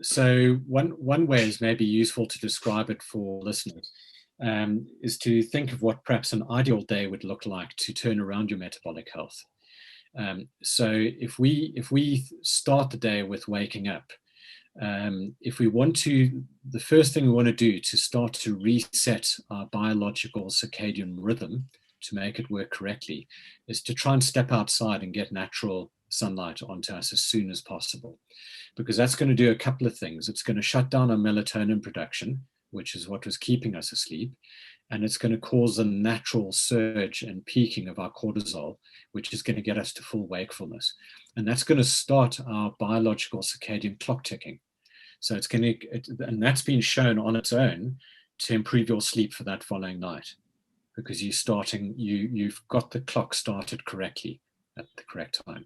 So one way is maybe useful to describe it for listeners, is to think of what perhaps an ideal day would look like to turn around your metabolic health. So if we start the day with waking up, if we want to, the first thing we want to do to start to reset our biological circadian rhythm to make it work correctly is to try and step outside and get natural sunlight onto us as soon as possible, because that's going to do a couple of things. It's going to shut down our melatonin production, which is what was keeping us asleep, and it's going to cause a natural surge and peaking of our cortisol, which is going to get us to full wakefulness. And that's going to start our biological circadian clock ticking. So it's going to, and that's been shown on its own to improve your sleep for that following night, because you've got the clock started correctly at the correct time.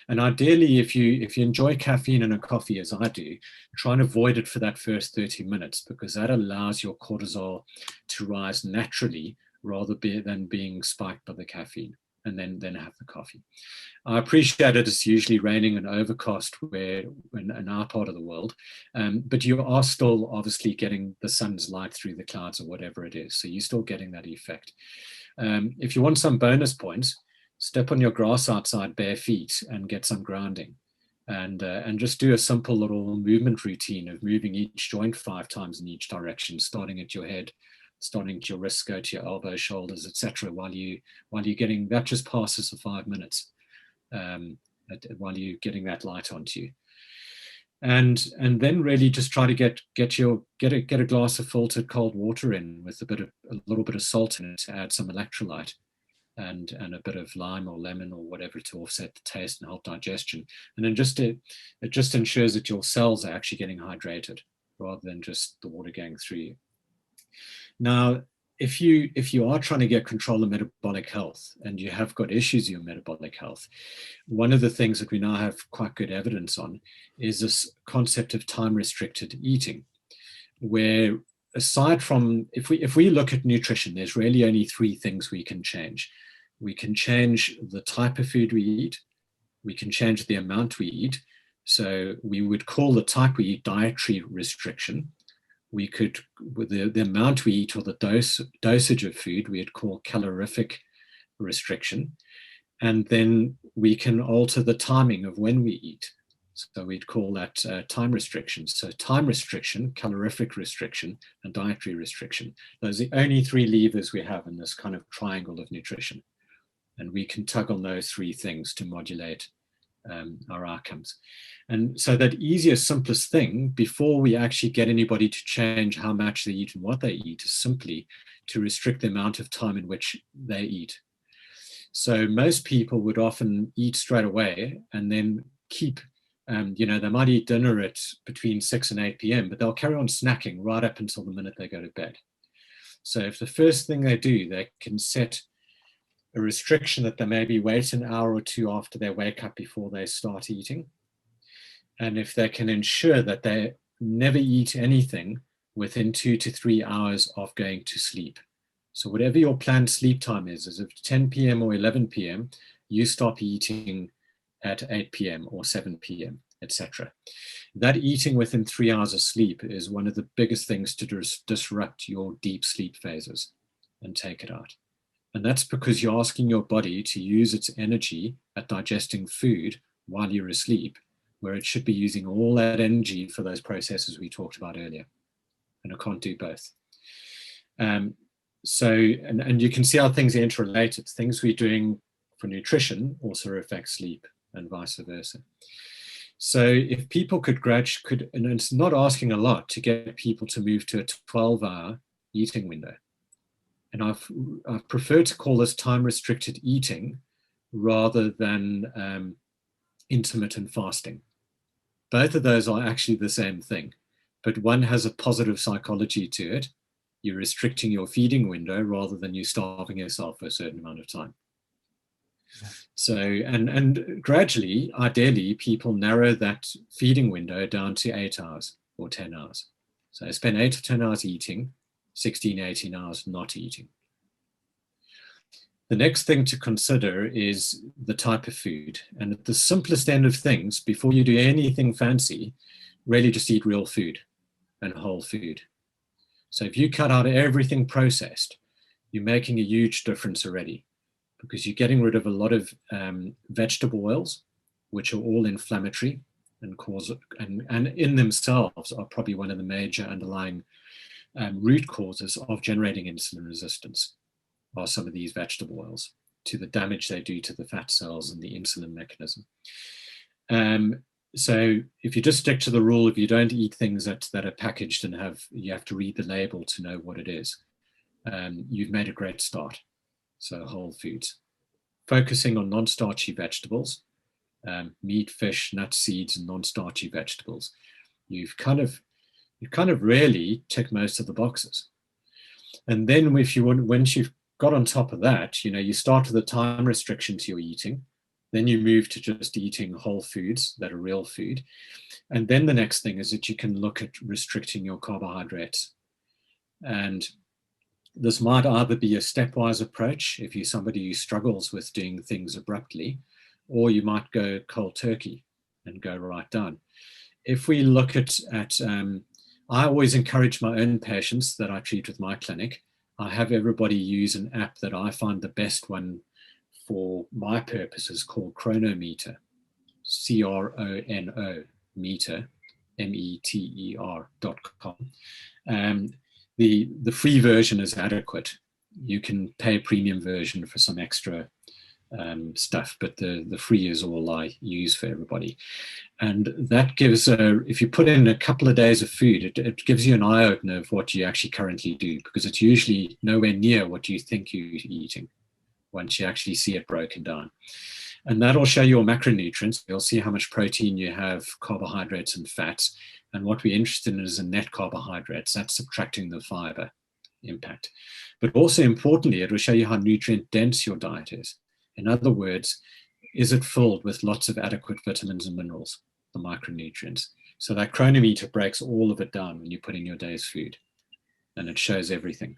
And ideally, if you enjoy caffeine in a coffee, as I do, try and avoid it for that first 30 minutes, because that allows your cortisol to rise naturally rather than being spiked by the caffeine, and then have the coffee. I appreciate it. It's usually raining and overcast in our part of the world, but you are still obviously getting the sun's light through the clouds or whatever it is. So you're still getting that effect. If you want some bonus points, step on your grass outside bare feet and get some grounding, and just do a simple little movement routine of moving each joint 5 times in each direction, starting at your head, starting at your wrists, go to your elbows, shoulders, etc. While you're getting that, just passes for 5 minutes, while you're getting that light onto you, and then really just try to get a glass of filtered cold water in with a little bit of salt in it to add some electrolyte, and a bit of lime or lemon or whatever to offset the taste and help digestion. And then it just ensures that your cells are actually getting hydrated rather than just the water going through you. Now, if you are trying to get control of metabolic health and you have got issues with your metabolic health, one of the things that we now have quite good evidence on is this concept of time-restricted eating, where aside from, if we look at nutrition, there's really only 3 things we can change. We can change the type of food we eat. We can change the amount we eat. So we would call the type we eat dietary restriction. We could, with the amount we eat or the dosage of food, we'd call calorific restriction. And then we can alter the timing of when we eat. So we'd call that time restriction. So time restriction, calorific restriction, and dietary restriction. Those are the only 3 levers we have in this kind of triangle of nutrition. And we can tug on those 3 things to modulate our outcomes. And so that easiest, simplest thing, before we actually get anybody to change how much they eat and what they eat, is simply to restrict the amount of time in which they eat. So most people would often eat straight away and then keep, they might eat dinner at between 6 and 8 p.m., but they'll carry on snacking right up until the minute they go to bed. So if the first thing they do, they can set a restriction that they maybe wait an hour or 2 after they wake up before they start eating. And if they can ensure that they never eat anything within 2 to 3 hours of going to sleep. So whatever your planned sleep time is if 10 p.m. or 11 p.m., you stop eating at 8 p.m. or 7 p.m., etc. That eating within 3 hours of sleep is one of the biggest things to disrupt your deep sleep phases and take it out. And that's because you're asking your body to use its energy at digesting food while you're asleep, where it should be using all that energy for those processes we talked about earlier. And it can't do both. So you can see how things are interrelated. Things we're doing for nutrition also affect sleep and vice versa. So if people could, and it's not asking a lot to get people to move to a 12-hour eating window. And I've preferred to call this time-restricted eating rather than intermittent fasting. Both of those are actually the same thing, but one has a positive psychology to it. You're restricting your feeding window rather than you starving yourself for a certain amount of time. Yeah. So, and gradually, ideally, people narrow that feeding window down to 8 hours or 10 hours. So I spend 8 to 10 hours eating, 16, 18 hours not eating. The next thing to consider is the type of food. And at the simplest end of things, before you do anything fancy, really just eat real food and whole food. So if you cut out everything processed, you're making a huge difference already, because you're getting rid of a lot of vegetable oils, which are all inflammatory and and in themselves are probably one of the major underlying root causes of generating insulin resistance, are some of these vegetable oils, to the damage they do to the fat cells and the insulin mechanism. So if you just stick to the rule, if you don't eat things that are packaged and you have to read the label to know what it is, you've made a great start. So whole foods, focusing on non-starchy vegetables, meat, fish, nuts, seeds, and non-starchy vegetables. You've kind of really ticked most of the boxes. And then once you've got on top of that, you start with a time restriction to your eating. Then you move to just eating whole foods that are real food. And then the next thing is that you can look at restricting your carbohydrates. And this might either be a stepwise approach if you're somebody who struggles with doing things abruptly, or you might go cold turkey and go right down. If we look at I always encourage my own patients that I treat with my clinic, I have everybody use an app that I find the best one for my purposes, called Chronometer, CRONO meter, meter.com. The free version is adequate. You can pay a premium version for some extra stuff, but the free is all I use for everybody. And that gives, if you put in a couple of days of food, it gives you an eye-opener of what you actually currently do, because it's usually nowhere near what you think you're eating once you actually see it broken down. And that'll show your macronutrients. You'll see how much protein you have, carbohydrates and fats. And what we're interested in is the net carbohydrates. That's subtracting the fiber impact. But also importantly, it will show you how nutrient dense your diet is. In other words, is it filled with lots of adequate vitamins and minerals, the micronutrients? So that chronometer breaks all of it down when you put in your day's food, and it shows everything.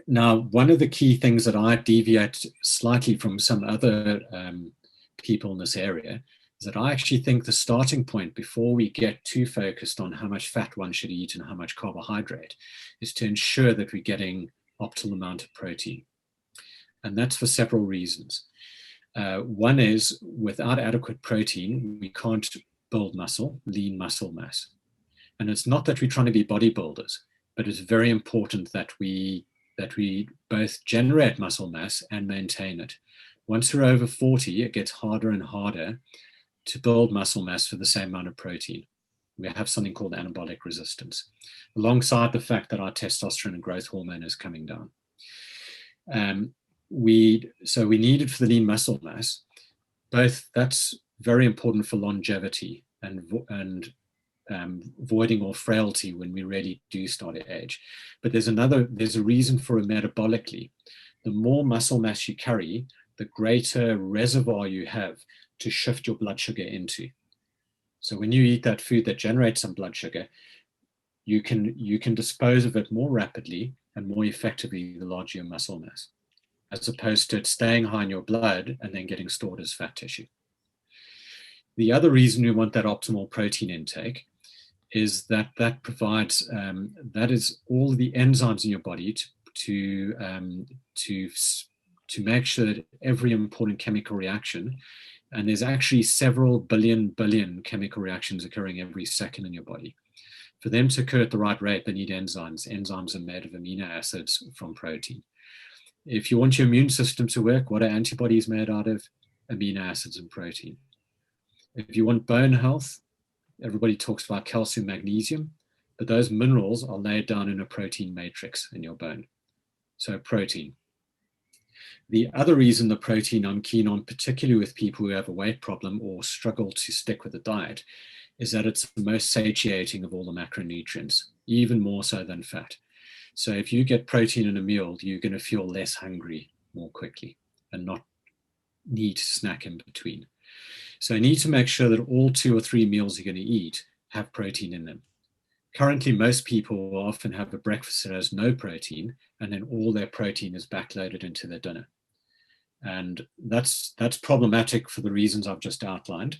Now, one of the key things that I deviate slightly from some other people in this area is that I actually think the starting point, before we get too focused on how much fat one should eat and how much carbohydrate, is to ensure that we're getting optimal amount of protein. And that's for several reasons. One is, without adequate protein, we can't build lean muscle mass. And it's not that we're trying to be bodybuilders, but it's very important that we both generate muscle mass and maintain it. Once we're over 40, it gets harder and harder to build muscle mass for the same amount of protein. We have something called anabolic resistance, alongside the fact that our testosterone and growth hormone is coming down. So we need it for the lean muscle mass. Both, that's very important for longevity and voiding or frailty when we really do start to age. But there's a reason for it metabolically. The more muscle mass you carry, the greater reservoir you have to shift your blood sugar into. So when you eat that food that generates some blood sugar, you can dispose of it more rapidly and more effectively the larger your muscle mass, as opposed to it staying high in your blood and then getting stored as fat tissue. The other reason we want that optimal protein intake is that provides, that is all the enzymes in your body to make sure that every important chemical reaction, and there's actually several billion chemical reactions occurring every second in your body. For them to occur at the right rate, they need enzymes. Enzymes are made of amino acids from protein. If you want your immune system to work, what are antibodies made out of? Amino acids and protein. If you want bone health, everybody talks about calcium, magnesium, but those minerals are laid down in a protein matrix in your bone. So protein. The other reason the protein I'm keen on, particularly with people who have a weight problem or struggle to stick with a diet, is that it's the most satiating of all the macronutrients, even more so than fat. So if you get protein in a meal, you're going to feel less hungry more quickly and not need to snack in between. So you need to make sure that all 2 or 3 meals you're going to eat have protein in them. Currently, most people will often have a breakfast that has no protein, and then all their protein is backloaded into their dinner. And that's problematic for the reasons I've just outlined.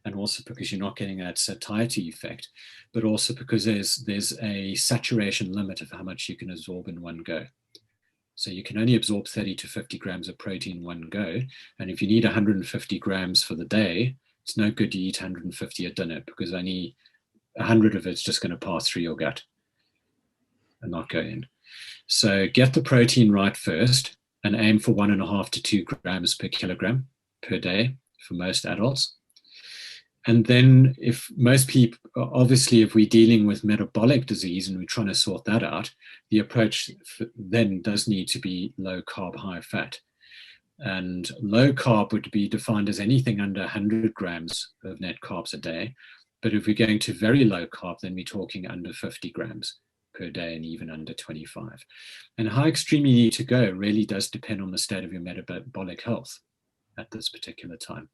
and also because you're not getting that satiety effect, but also because there's a saturation limit of how much you can absorb in one go. So you can only absorb 30 to 50 grams of protein in one go. And if you need 150 grams for the day, it's no good to eat 150 at dinner, because only 100 of it's just going to pass through your gut and not go in. So get the protein right first and aim for 1.5 to 2 grams per kilogram per day for most adults. And then if most people, obviously, if we're dealing with metabolic disease and we're trying to sort that out, the approach then does need to be low carb, high fat. And low carb would be defined as anything under 100 grams of net carbs a day. But if we're going to very low carb, then we're talking under 50 grams per day and even under 25. And how extreme you need to go really does depend on the state of your metabolic health at this particular time.